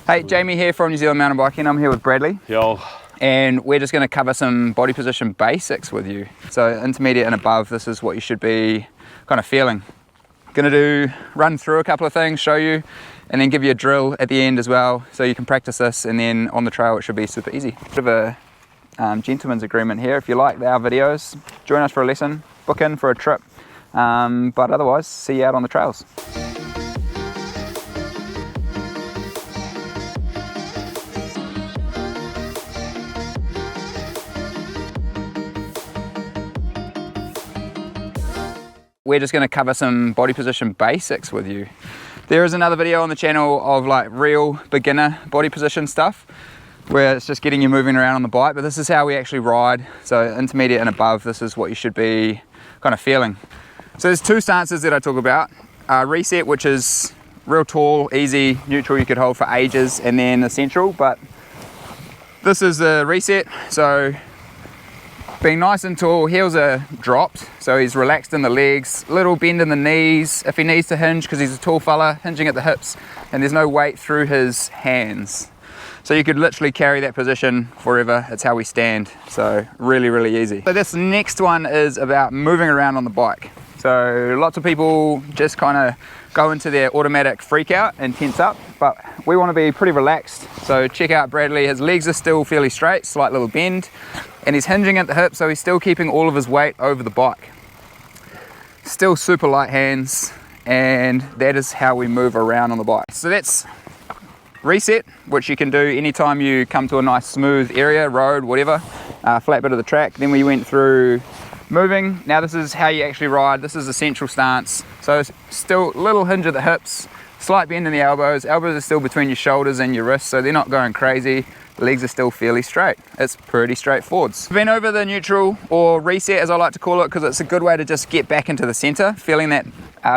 Hey, Jamie here from New Zealand Mountain Biking. I'm here with Bradley. Yo. And we're just going to cover some body position basics with you. So intermediate and above, this is what you should be kind of feeling. Going to run through a couple of things, show you, and then give you a drill at the end as well, so you can practice this, and then on the trail it should be super easy. Bit of a gentleman's agreement here. If you like our videos, join us for a lesson, book in for a trip, but otherwise, see you out on the trails. We're just going to cover some body position basics with you. There is another video on the channel of like real beginner body position stuff where it's just getting you moving around on the bike, but this is how we actually ride. So intermediate and above, this is what you should be kind of feeling. So there's two stances that I talk about. Reset, which is real tall, easy, neutral, you could hold for ages, and then essential, but this is the reset. So being nice and tall, heels are dropped, so he's relaxed in the legs, little bend in the knees, if he needs to hinge because he's a tall fella, hinging at the hips, and there's no weight through his hands. So you could literally carry that position forever. It's how we stand, so really, really easy. So this next one is about moving around on the bike. So lots of people just kind of go into their automatic freak out and tense up, but we want to be pretty relaxed. So check out Bradley, his legs are still fairly straight, slight little bend, and he's hinging at the hip, so he's still keeping all of his weight over the bike. Still super light hands, and that is how we move around on the bike. So that's reset, which you can do anytime you come to a nice smooth area, road, whatever, flat bit of the track. Then we went through moving. Now this is how you actually ride. This is the central stance. So still little hinge at the hips, slight bend in the elbows. Elbows are still between your shoulders and your wrists, so they're not going crazy. Legs are still fairly straight. It's pretty straightforward. Been over the neutral, or reset as I like to call it, because it's a good way to just get back into the center, feeling that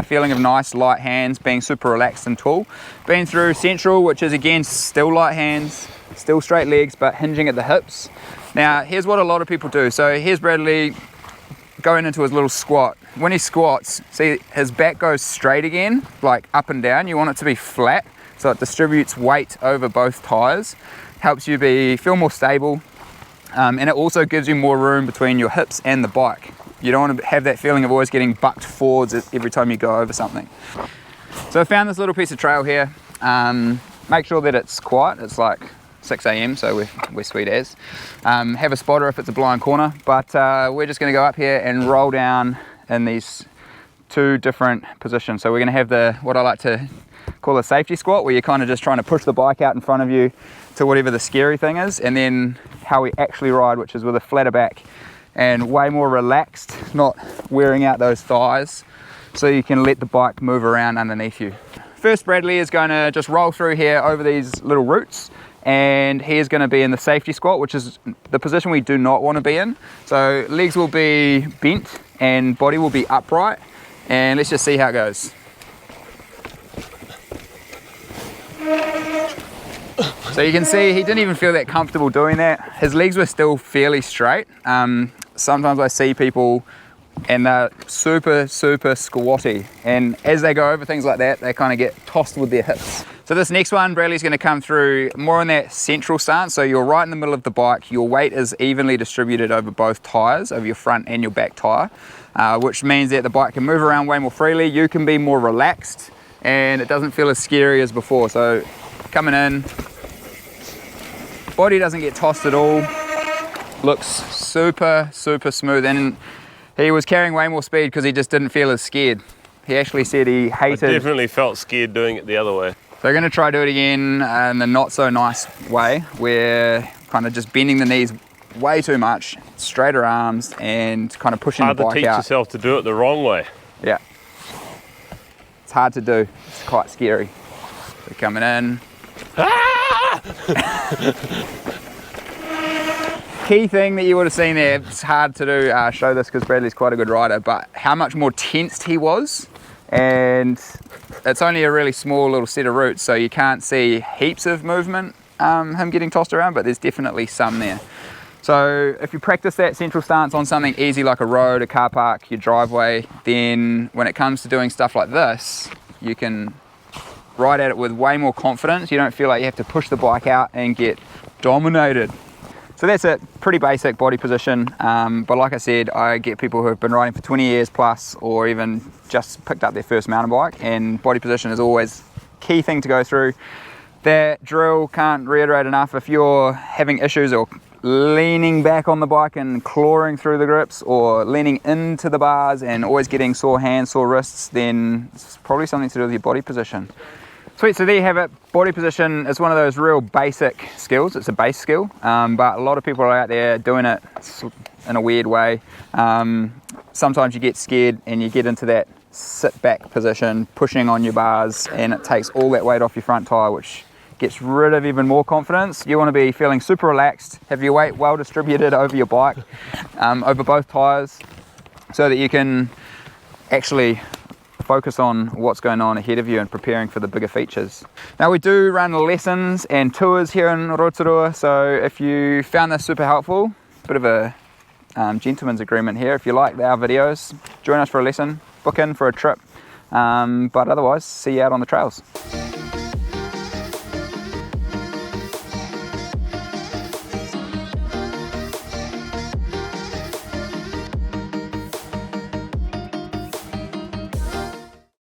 feeling of nice light hands, being super relaxed and tall. Been through central, which is again still light hands, still straight legs, but hinging at the hips. Now here's what a lot of people do. So here's Bradley going into his little squat. When he squats, see his back goes straight again, like up and down. You want it to be flat, so it distributes weight over both tires. Helps you feel more stable, and it also gives you more room between your hips and the bike. You don't want to have that feeling of always getting bucked forwards every time you go over something. So I found this little piece of trail here. Make sure that it's quiet. It's like 6 AM, so we're sweet as. Have a spotter if it's a blind corner, but we're just going to go up here and roll down in these two different positions. So we're going to have what I like to call a safety squat, where you're kind of just trying to push the bike out in front of you to whatever the scary thing is, and then how we actually ride, which is with a flatter back and way more relaxed, not wearing out those thighs, so you can let the bike move around underneath you. First, Bradley is going to just roll through here over these little roots, and he is going to be in the safety squat, which is the position we do not want to be in. So legs will be bent and body will be upright, and let's just see how it goes. So you can see he didn't even feel that comfortable doing that. His legs were still fairly straight. Sometimes I see people and they're super, super squatty. And as they go over things like that, they kind of get tossed with their hips. So this next one, Bradley's going to come through more in that central stance. So you're right in the middle of the bike. Your weight is evenly distributed over both tires, over your front and your back tire, which means that the bike can move around way more freely. You can be more relaxed and it doesn't feel as scary as before. So coming in, body doesn't get tossed at all, looks super, super smooth, and he was carrying way more speed because he just didn't feel as scared. He actually said he hated... I definitely felt scared doing it the other way. So we're going to try do it again in the not so nice way, where kind of just bending the knees way too much, straighter arms, and kind of pushing the bike out. Hard to teach yourself to do it the wrong way. Yeah. It's hard to do. It's quite scary. So coming in. Key thing that you would have seen there, it's hard to do, show this because Bradley's quite a good rider, but how much more tensed he was, and it's only a really small little set of roots, so you can't see heaps of movement, him getting tossed around, but there's definitely some there. So if you practice that central stance on something easy like a road, a car park, your driveway, then when it comes to doing stuff like this, you can ride at it with way more confidence. You don't feel like you have to push the bike out and get dominated. So that's it, pretty basic body position, but like I said, I get people who have been riding for 20 years plus, or even just picked up their first mountain bike, and body position is always key thing to go through. That drill, can't reiterate enough, if you're having issues or leaning back on the bike and clawing through the grips, or leaning into the bars and always getting sore hands, sore wrists, then it's probably something to do with your body position. Sweet, so there you have it. Body position is one of those real basic skills. It's a base skill, but a lot of people are out there doing it in a weird way. Sometimes you get scared and you get into that sit back position, pushing on your bars, and it takes all that weight off your front tire, which gets rid of even more confidence. You want to be feeling super relaxed, have your weight well distributed over your bike, over both tires, so that you can actually focus on what's going on ahead of you and preparing for the bigger features. Now, we do run lessons and tours here in Rotorua, so if you found this super helpful, bit of a gentleman's agreement here. If you like our videos, join us for a lesson, book in for a trip, but otherwise, see you out on the trails.